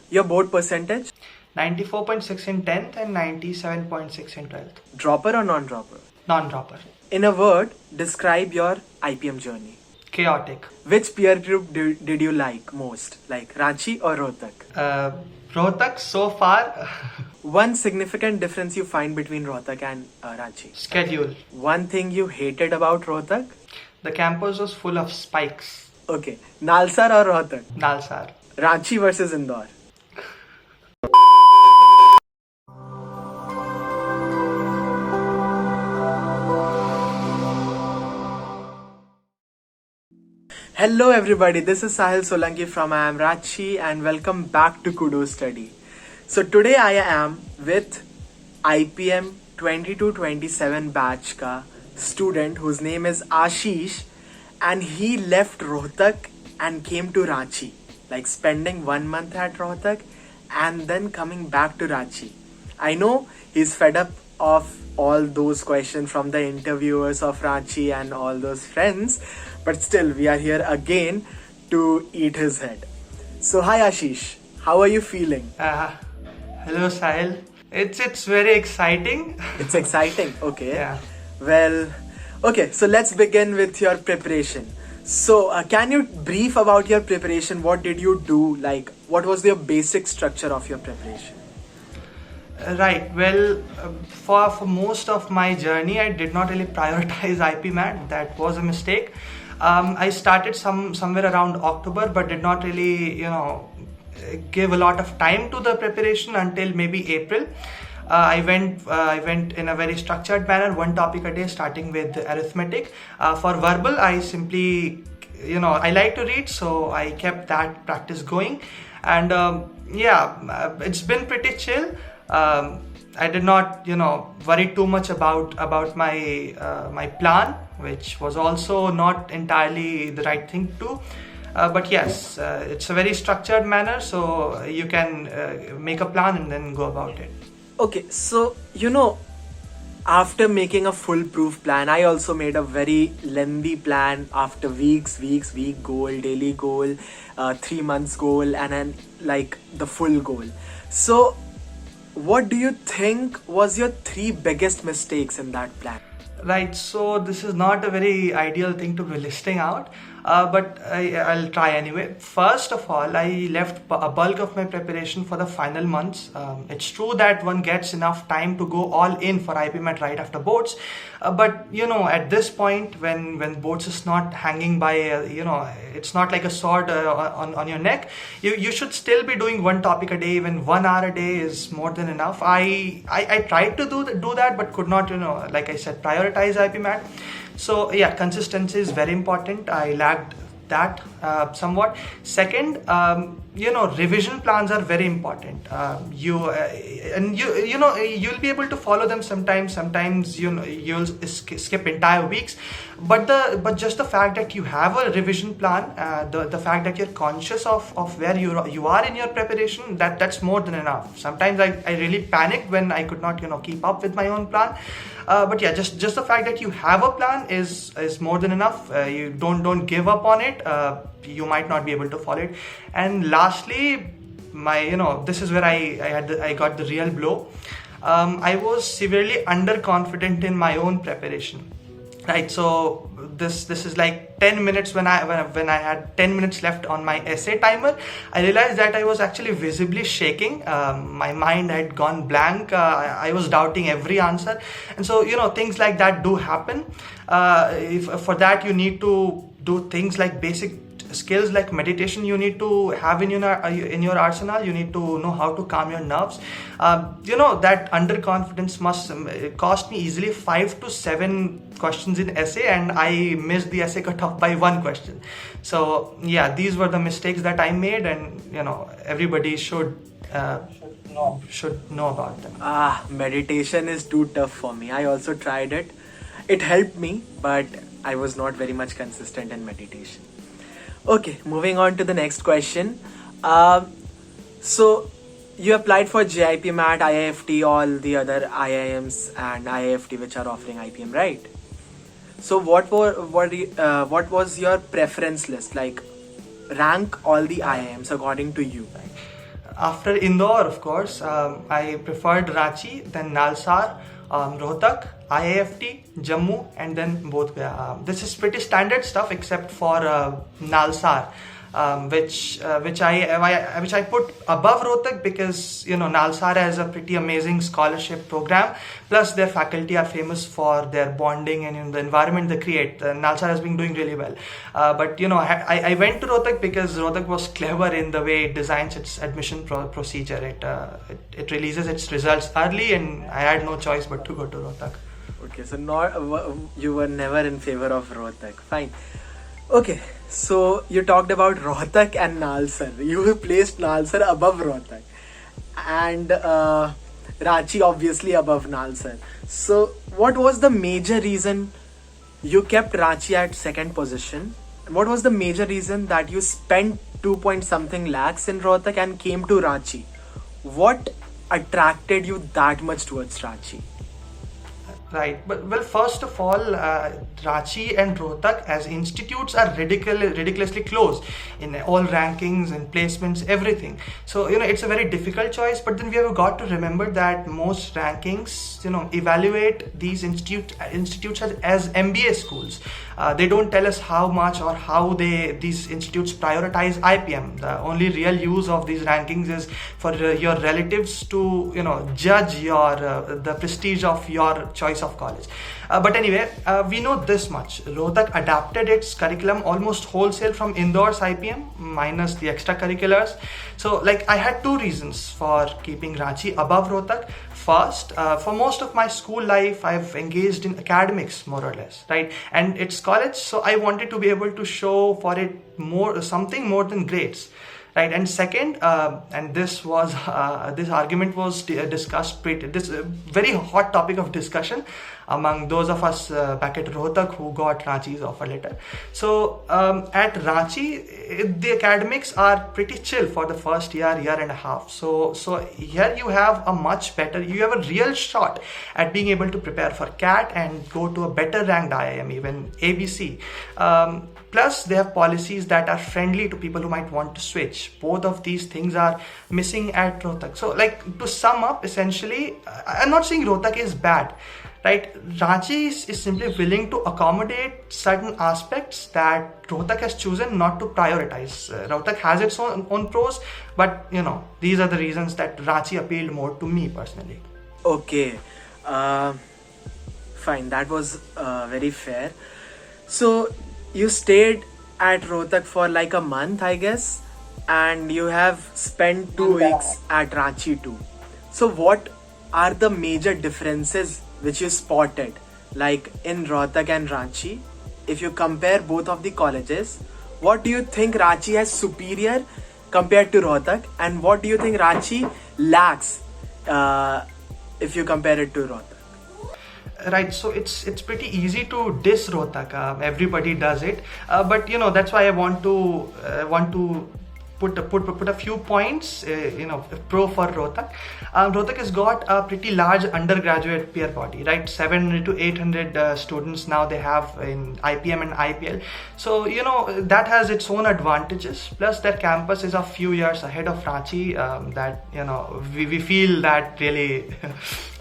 Your board percentage? 94.6 in 10th and 97.6 in 12th. Dropper or non-dropper? Non-dropper. In a word, describe your IPM journey. Chaotic. Which peer group did you like most? Like Ranchi or Rohtak? Rohtak so far. One significant difference you find between Rohtak and Ranchi? Schedule. One thing you hated about Rohtak? The campus was full of spikes. Okay. Nalsar or Rohtak? Nalsar. Ranchi versus Indore. Hello everybody, this is Sahil Solanki from IIM Ranchi and welcome back to Kudostudy. So today I am with IPM 22-27 batch ka student whose name is Ashish, and he left Rohtak and came to Ranchi, like spending 1 month at Rohtak and then coming back to Ranchi. I know he's fed up of all those questions from the interviewers of Ranchi and all those friends, but still we are here again to eat his head. So hi Ashish, how are you feeling? Hello Sahil. It's very exciting. It's exciting, okay. Yeah. Well, okay, so let's begin with your preparation. So can you brief about your preparation? What did you do? Like, what was the basic structure of your preparation? Right. Well, for most of my journey, I did not really prioritize IPMAT. That was a mistake. I started somewhere around October, but did not really, give a lot of time to the preparation until maybe April. I went in a very structured manner, one topic a day, starting with arithmetic. For verbal, I simply, I like to read, so I kept that practice going, and it's been pretty chill. I did not, worry too much about my plan, which was also not entirely the right thing to do. But yes, it's a very structured manner, so you can make a plan and then go about it. Okay, so after making a foolproof plan, I also made a very lengthy plan after week goal, daily goal, 3 months goal, and then like the full goal. So what do you think was your 3 biggest mistakes in that plan? Right, so this is not a very ideal thing to be listing out, but I'll try anyway. First of all, I left a bulk of my preparation for the final months. It's true that one gets enough time to go all in for IPMAT right after boards, but at this point when boards is not hanging by, it's not like a sword on your neck, you should still be doing one topic a day. Even 1 hour a day is more than enough. I tried to do that, but could not, like I said, prioritize IPMAT. So yeah, consistency is very important. I lacked that somewhat. Second, revision plans are very important. You'll be able to follow them sometimes you'll skip entire weeks, but just the fact that you have a revision plan, the fact that you're conscious of where you are in your preparation, that's more than enough. Sometimes I really panicked when I could not keep up with my own plan. But yeah, just the fact that you have a plan is more than enough. You don't give up on it. You might not be able to follow it. And lastly, this is where I got the real blow. I was severely underconfident in my own preparation. Right, so this is like 10 minutes when I had 10 minutes left on my essay timer. I realized that I was actually visibly shaking. My mind had gone blank. I was doubting every answer, and so things like that do happen. For that you need to do things like basic skills like meditation. You need to have in your arsenal. You need to know how to calm your nerves. That underconfidence must cost me easily 5 to 7 questions in essay, and I missed the essay cutoff by 1 question. So yeah, these were the mistakes that I made, and everybody should know about them. Meditation is too tough for me. I also tried it. It helped me, but I was not very much consistent in meditation. Okay, moving on to the next question. So you applied for JIPMAT, IIFT, all the other IIMs and IIFT which are offering IPM, right? So what was your preference list? Like, rank all the IIMs according to you. After Indore, of course, I preferred Ranchi, then Nalsar, Rohtak, IIFT, Jammu, and then Bodhgaya. This is pretty standard stuff except for Nalsar, which I put above Rohtak because Nalsar has a pretty amazing scholarship program. Plus, their faculty are famous for their bonding and the environment they create. Nalsar has been doing really well. But I went to Rohtak because Rohtak was clever in the way it designs its admission procedure. It releases its results early, and I had no choice but to go to Rohtak. Okay, so you were never in favor of Rohtak. Fine. Okay, so you talked about Rohtak and Nalsar. You placed Nalsar above Rohtak, and Ranchi obviously above Nalsar. So, what was the major reason you kept Ranchi at second position? What was the major reason that you spent 2 point something lakhs in Rohtak and came to Ranchi? What attracted you that much towards Ranchi? Right, but well, first of all, Ranchi and Rohtak as institutes are ridiculously close in all rankings and placements, everything. So it's a very difficult choice. But then we have got to remember that most rankings, evaluate these institutes as MBA schools. They don't tell us how much or how these institutes prioritize IPM. The only real use of these rankings is for your relatives to judge the prestige of your choice of college. But anyway, we know this much. Rohtak adapted its curriculum almost wholesale from Indore's IPM minus the extracurriculars. So I had two reasons for keeping Ranchi above Rohtak. First, for most of my school life, I've engaged in academics more or less, right? And it's college, so I wanted to be able to show for it something more than grades. Right, and second, and this argument was discussed. This very hot topic of discussion among those of us back at Rohtak who got Ranchi's offer letter. So at Ranchi, the academics are pretty chill for the first year and a half. So here you have you have a real shot at being able to prepare for CAT and go to a better ranked IIM, even ABC. Plus, they have policies that are friendly to people who might want to switch. Both of these things are missing at Rohtak. So, to sum up, essentially, I'm not saying Rohtak is bad, right? Ranchi is simply willing to accommodate certain aspects that Rohtak has chosen not to prioritize. Rohtak has its own pros, but these are the reasons that Ranchi appealed more to me personally. Okay, fine. That was very fair. So, you stayed at Rohtak for a month, I guess, and you have spent 2 weeks at Ranchi too. So what are the major differences which you spotted, in Rohtak and Ranchi? If you compare both of the colleges, what do you think Ranchi has superior compared to Rohtak, and what do you think Ranchi lacks if you compare it to Rohtak? Right, so it's pretty easy to diss Rohtak. Everybody does it, but that's why I want to put a few points, pro for Rohtak. Rohtak has got a pretty large undergraduate peer body, right? 700 to 800 students now they have in IPM and IPL. So that has its own advantages. Plus, their campus is a few years ahead of Ranchi. That we feel that really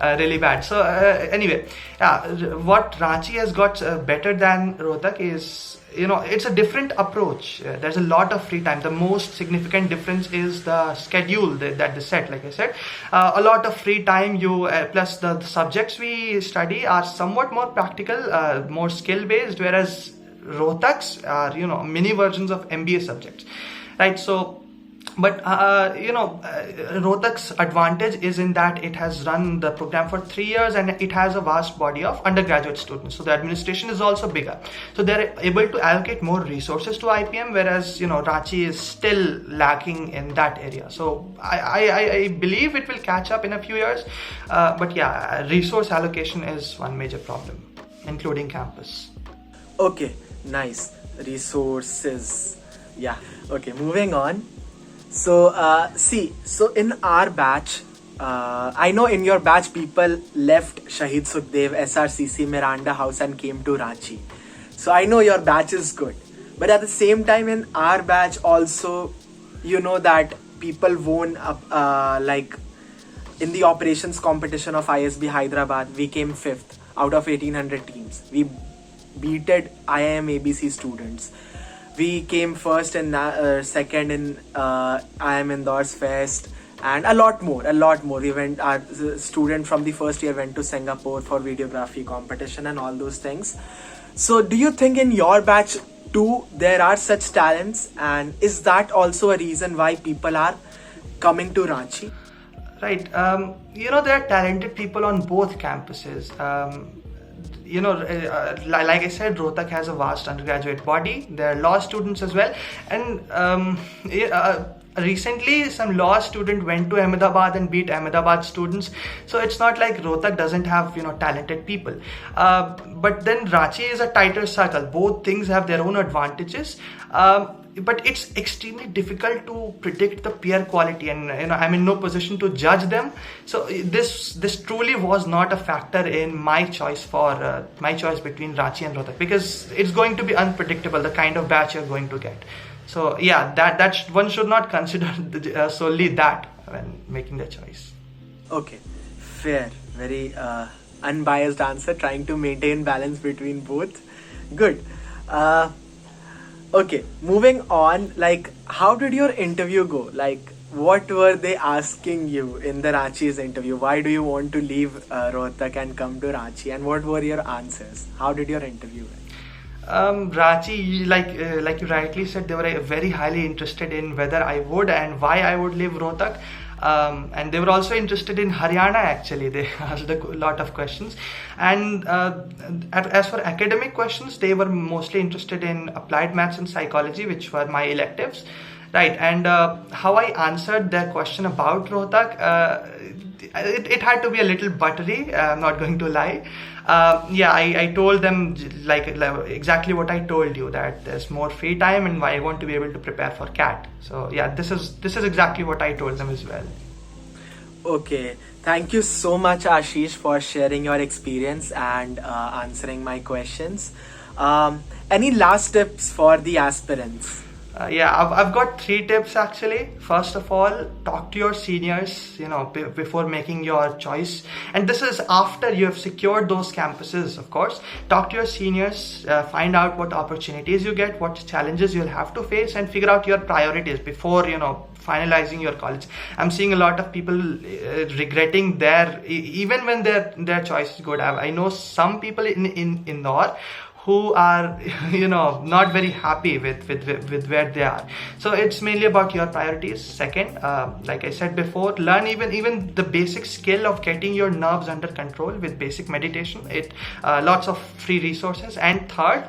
really bad. So anyway, what Ranchi has got better than Rohtak is, it's a different approach. There's a lot of free time. The most significant difference is the schedule that they set. Like I said, a lot of free time. Plus the subjects we study are somewhat more practical, more skill based, whereas Rohtak's are mini versions of MBA subjects, right? So. But Rohtak's advantage is in that it has run the program for 3 years and it has a vast body of undergraduate students. So the administration is also bigger. So they're able to allocate more resources to IPM, whereas Ranchi is still lacking in that area. So I believe it will catch up in a few years. But resource allocation is one major problem, including campus. Okay, nice. Resources. Yeah. Okay, moving on. So, so in our batch, I know in your batch people left Shahid Sukhdev, SRCC, Miranda House and came to Ranchi. So I know your batch is good. But at the same time in our batch also, that people won up like in the operations competition of ISB Hyderabad. We came 5th out of 1800 teams. We beated IIM ABC students. We came first and second in IIM Indoors Fest, and a lot more. We went, our student from the first year went to Singapore for videography competition and all those things. So do you think in your batch too there are such talents, and is that also a reason why people are coming to Ranchi? Right. There are talented people on both campuses. Like I said, Rohtak has a vast undergraduate body. There are law students as well. And recently, some law student went to Ahmedabad and beat Ahmedabad students. So it's not like Rohtak doesn't have, talented people. But then Ranchi is a tighter circle. Both things have their own advantages. But it's extremely difficult to predict the peer quality, and I'm in no position to judge them. So this truly was not a factor in my choice between Ranchi and Rohtak, because it's going to be unpredictable, the kind of batch you're going to get. So yeah, that one should not consider solely that when making the choice. Okay, fair, very unbiased answer, trying to maintain balance between both. Good. Okay, moving on, like, how did your interview go? Like, what were they asking you in the Ranchi's interview? Why do you want to leave Rohtak and come to Ranchi? And what were your answers? How did your interview went? Ranchi, like you rightly said, they were very highly interested in whether I would and why I would leave Rohtak. And they were also interested in Haryana actually. They asked a lot of questions. And as for academic questions, they were mostly interested in applied maths and psychology, which were my electives. Right, and how I answered their question about Rohtak, it had to be a little buttery, I'm not going to lie. I told them like exactly what I told you, that there's more free time and I want to be able to prepare for CAT. So yeah, this is exactly what I told them as well. Okay, thank you so much, Ashish, for sharing your experience and answering my questions. Any last tips for the aspirants? I've got 3 tips actually. First of all, talk to your seniors, before making your choice. And this is after you have secured those campuses, of course. Talk to your seniors, find out what opportunities you get, what challenges you'll have to face, and figure out your priorities before, finalizing your college. I'm seeing a lot of people regretting even when their choice is good. I know some people in Indore who are not very happy with where they are. So it's mainly about your priorities. Second, like I said before, learn even the basic skill of getting your nerves under control with basic meditation. Lots of free resources. And third,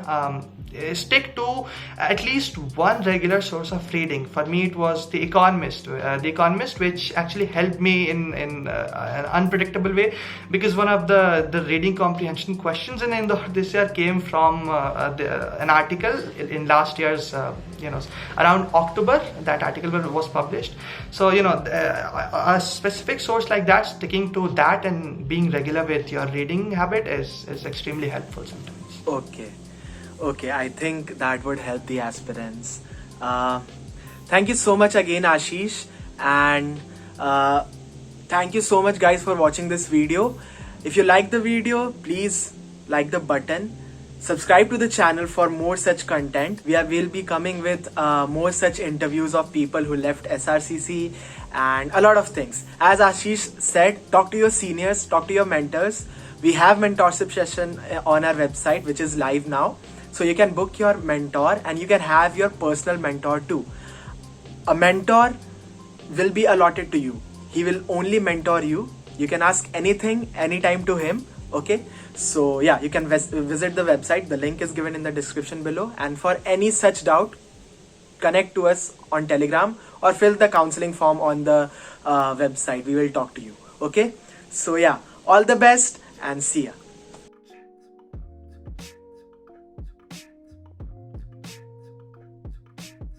stick to at least one regular source of reading. For me, it was The Economist, which actually helped me in an unpredictable way, because one of the reading comprehension questions in this year came from an article in last year's, around October. That article was published. So, a specific source like that, sticking to that and being regular with your reading habit is extremely helpful sometimes. Okay, I think that would help the aspirants. Thank you so much again, Ashish, and thank you so much, guys, for watching this video. If you like the video, please like the button, subscribe to the channel for more such content. We'll be coming with more such interviews of people who left SRCC and a lot of things. As Ashish said, talk to your seniors, talk to your mentors. We have mentorship session on our website, which is live now. So you can book your mentor and you can have your personal mentor too. A mentor will be allotted to you. He will only mentor you. You can ask anything, anytime to him. Okay. So yeah, you can visit the website. The link is given in the description below. And for any such doubt, connect to us on Telegram or fill the counseling form on the website. We will talk to you. Okay. So yeah, all the best and see ya.